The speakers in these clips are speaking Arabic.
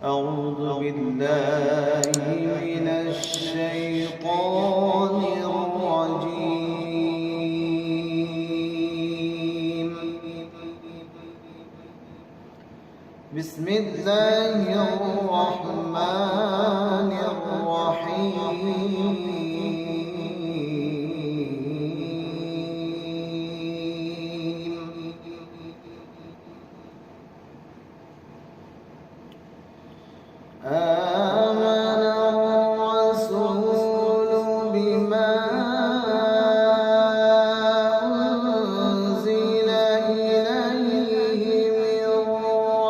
أعوذ بالله من الشيطان الرجيم. بسم الله الرحمن الرحيم. آمن الرسول بما أنزل إليه من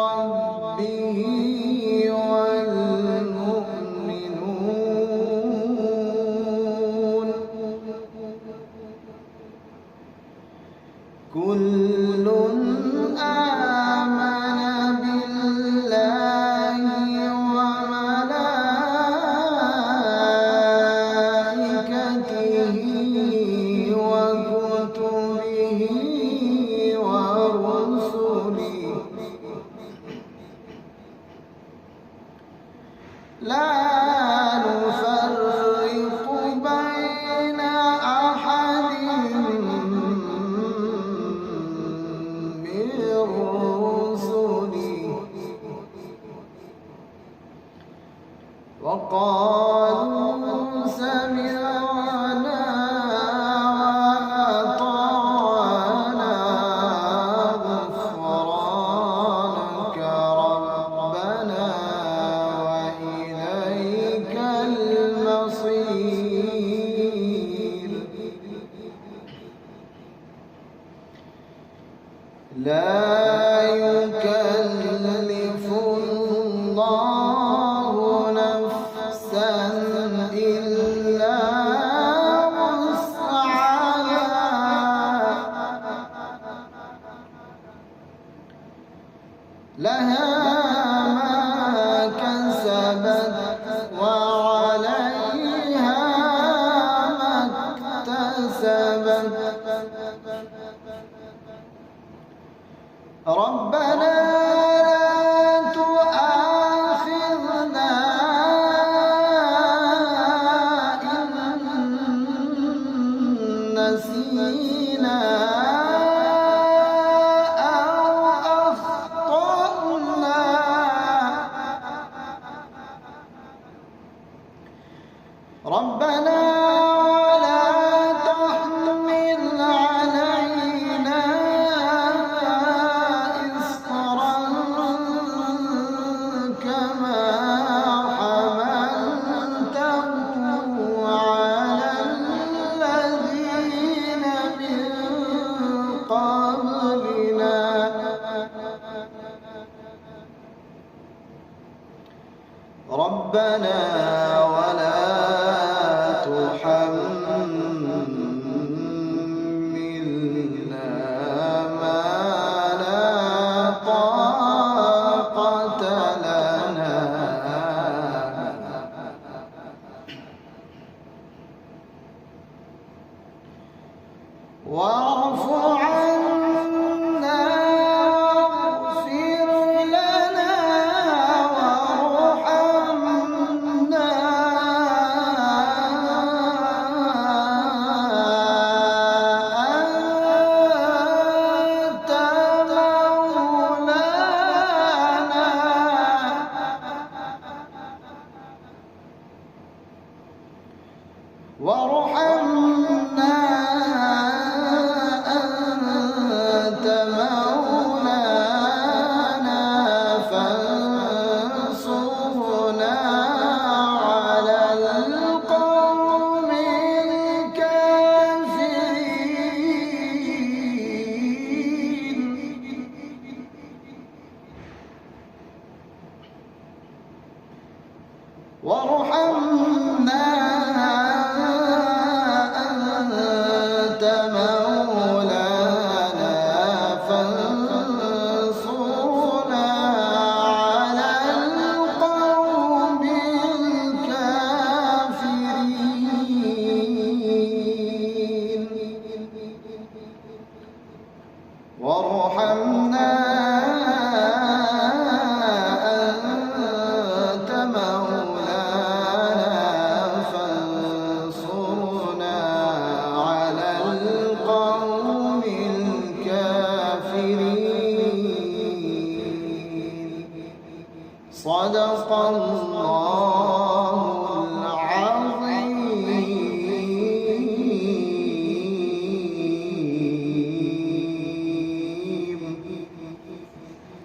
ربه والمؤمنون كل آمن بالله وملائكته وكتبه ورسله لا نفرق بين أحد من رسله وقالوا سمعنا وأطعنا غفرانك ربنا وإليك المصير. لا يكلف الله نفسا إلا وسعها لها ما كسبت وعليها ما اكتسبت. ربنا لا تؤاخذنا إن نسينا أو أخطأنا. ربنا ولا تحمل علينا إصرا كما حملته على الذين من قبلنا. ربنا ولا تحملنا ما لا طاقة لنا واعف عنا واغفر لنا وارحمنا أنت مولانا وارحمنا أنت مولانا فانصرنا على القوم الكافرين. وارحمنا أنت مولانا فانصرنا على القوم الكافرين. وارحمنا صدق الله